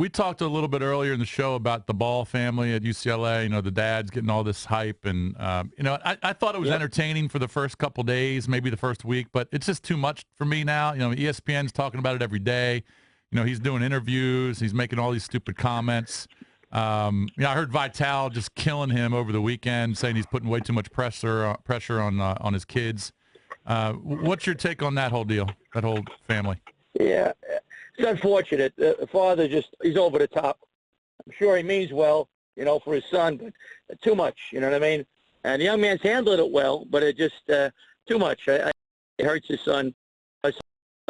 We talked a little bit earlier in the show about the Ball family at UCLA. The dad's getting all this hype, and I thought it was entertaining for the first couple days, maybe the first week, but it's just too much for me now. ESPN's talking about it every day. He's doing interviews, he's making all these stupid comments. I heard Vital just killing him over the weekend, saying he's putting way too much pressure on his kids. What's your take on that whole deal, that whole family? Yeah, it's unfortunate. The father he's over the top. I'm sure he means well, for his son, but too much, you know what I mean? And the young man's handling it well, but it just too much. It hurts his son. I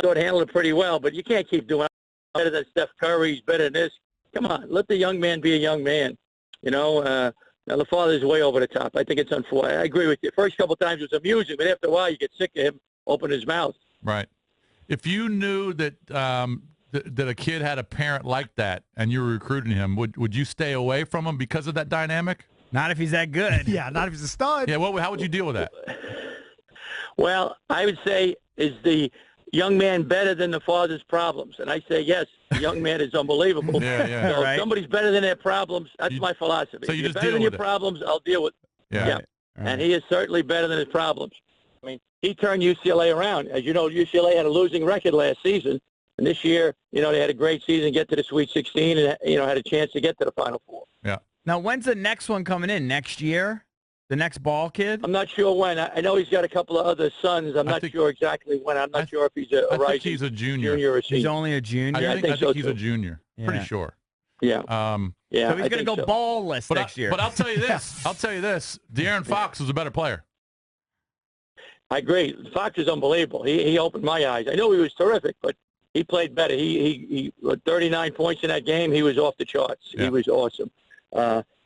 thought he handled it pretty well, but you can't keep doing it. Better than Steph Curry, he's better than this. Come on, let the young man be a young man. Now the father's way over the top. I think it's unfortunate. I agree with you. First couple of times it was amusing, but after a while you get sick of him open his mouth. Right. If you knew that that a kid had a parent like that and you were recruiting him, would you stay away from him because of that dynamic? Not if he's that good. Yeah, not if he's a stud. Yeah, how would you deal with that? Well, I would say, is the young man better than the father's problems? And I say yes. The young man is unbelievable. Yeah. So right. if somebody's better than their problems, that's my philosophy. So you if you're just better deal than with your it. problems, I'll deal with it. Yeah. Right. And he is certainly better than his problems. I mean, he turned UCLA around. As you know, UCLA had a losing record last season. And this year, they had a great season, get to the Sweet 16, and, had a chance to get to the Final Four. Yeah. Now, when's the next one coming in? Next year? The next Ball kid? I'm not sure when. I know he's got a couple of other sons. I'm not sure exactly when. I'm not sure if he's a I think he's a junior. Or He's only a junior? I think so he's too. A junior. Yeah. Pretty sure. Yeah. So he's going to go ballless next year. But I'll tell you this. DeAaron Fox was a better player. I agree. Fox is unbelievable. He opened my eyes. I know he was terrific, but he played better. He 39 points in that game. He was off the charts. Yeah. He was awesome.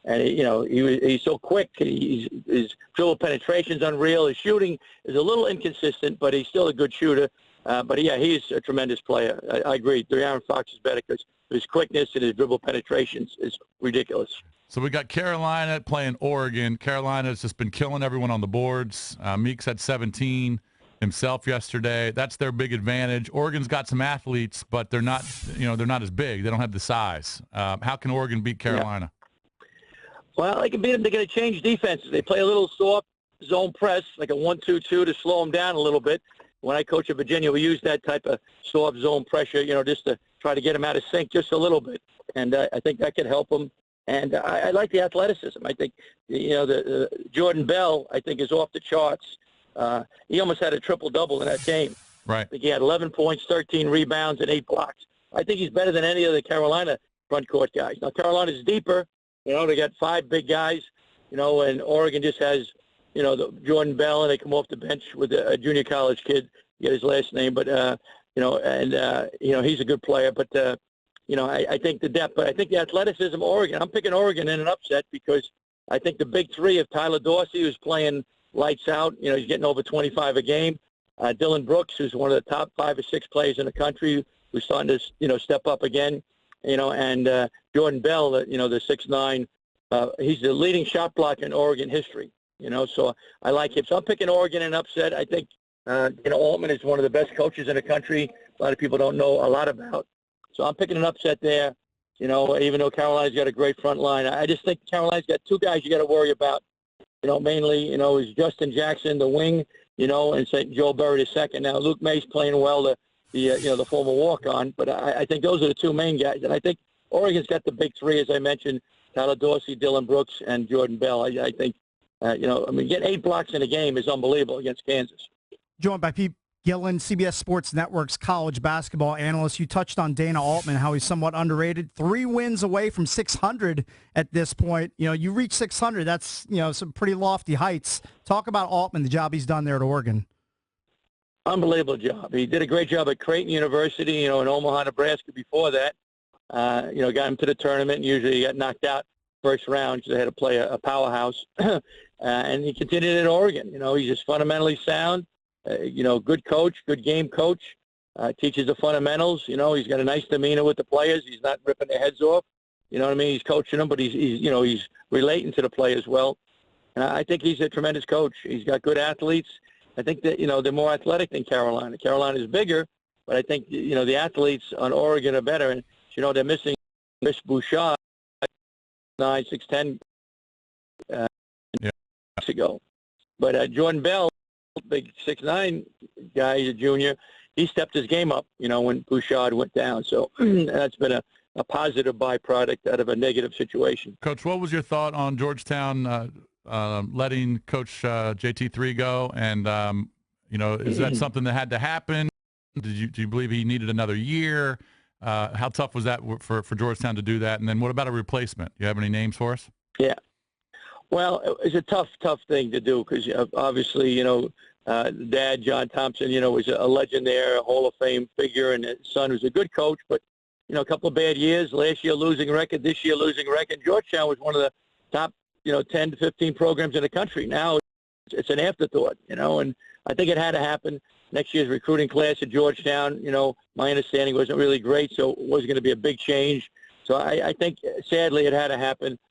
And he's so quick. His dribble penetration's unreal. His shooting is a little inconsistent, but he's still a good shooter. But yeah, he's a tremendous player. I agree. DeAaron Fox is better because his quickness and his dribble penetrations is ridiculous. So we got Carolina playing Oregon. Carolina's just been killing everyone on the boards. Meeks had 17 himself yesterday. That's their big advantage. Oregon's got some athletes, but they're not as big. They don't have the size. How can Oregon beat Carolina? Well, they can beat them. They're going to change defenses. They play a little soft zone press, like a 1-2-2 to slow them down a little bit. When I coach at Virginia, we use that type of soft zone pressure, just to try to get them out of sync just a little bit. And I think that could help them. And I like the athleticism. I think, the Jordan Bell, I think, is off the charts. He almost had a triple-double in that game. Right. I think he had 11 points, 13 rebounds, and 8 blocks. I think he's better than any of the Carolina front court guys. Now, Carolina's deeper. They got 5 big guys, and Oregon just has, the Jordan Bell, and they come off the bench with a junior college kid. Get his last name, but, he's a good player. But, I think the depth, but I think the athleticism, Oregon, I'm picking Oregon in an upset because I think the big three of Tyler Dorsey, who's playing lights out, he's getting over 25 a game. Dylan Brooks, who's one of the top 5 or 6 players in the country, who's starting to, step up again. And Jordan Bell, the 6'9", he's the leading shot blocker in Oregon history, so I like him. So I'm picking Oregon in an upset. I think, Altman is one of the best coaches in the country. A lot of people don't know a lot about. So I'm picking an upset there, even though Carolina's got a great front line. I just think Carolina's got 2 guys you got to worry about, mainly, is Justin Jackson, the wing, and St. Joe Burry the second. Now, Luke May's playing well, the former walk-on, but I think those are the 2 main guys. And I think Oregon's got the big 3, as I mentioned, Tyler Dorsey, Dylan Brooks, and Jordan Bell. I think, getting 8 blocks in a game is unbelievable against Kansas. Joined by Pete Gillen, CBS Sports Network's college basketball analyst. You touched on Dana Altman, how he's somewhat underrated. 3 wins away from 600 at this point. You reach 600, that's, some pretty lofty heights. Talk about Altman, the job he's done there at Oregon. Unbelievable job. He did a great job at Creighton University, in Omaha, Nebraska before that. Got him to the tournament. Usually he got knocked out first round because they had to play a powerhouse. And he continued at Oregon. He's just fundamentally sound. Good coach, good game coach, teaches the fundamentals. He's got a nice demeanor with the players. He's not ripping their heads off. You know what I mean? He's coaching them, but he's relating to the players well. And I think he's a tremendous coach. He's got good athletes. I think that, they're more athletic than Carolina. Carolina is bigger, but I think, the athletes on Oregon are better. And, they're missing Chris Bouchard, 6'10", years ago. But Jordan Bell, big 6'9" guy, he's a junior, he stepped his game up, when Bouchard went down. So that's been a positive byproduct out of a negative situation. Coach, what was your thought on Georgetown letting Coach JT3 go? And, is that something that had to happen? Do you believe he needed another year? How tough was that for Georgetown to do that? And then what about a replacement? You have any names for us? Yeah. Well, it's a tough thing to do because obviously, Dad, John Thompson, was a legend there, a Hall of Fame figure, and his son was a good coach, but, a couple of bad years. Last year losing record, this year losing record. Georgetown was one of the top, 10 to 15 programs in the country. Now it's an afterthought, and I think it had to happen. Next year's recruiting class at Georgetown, my understanding wasn't really great, so it was going to be a big change. So I think, sadly, it had to happen.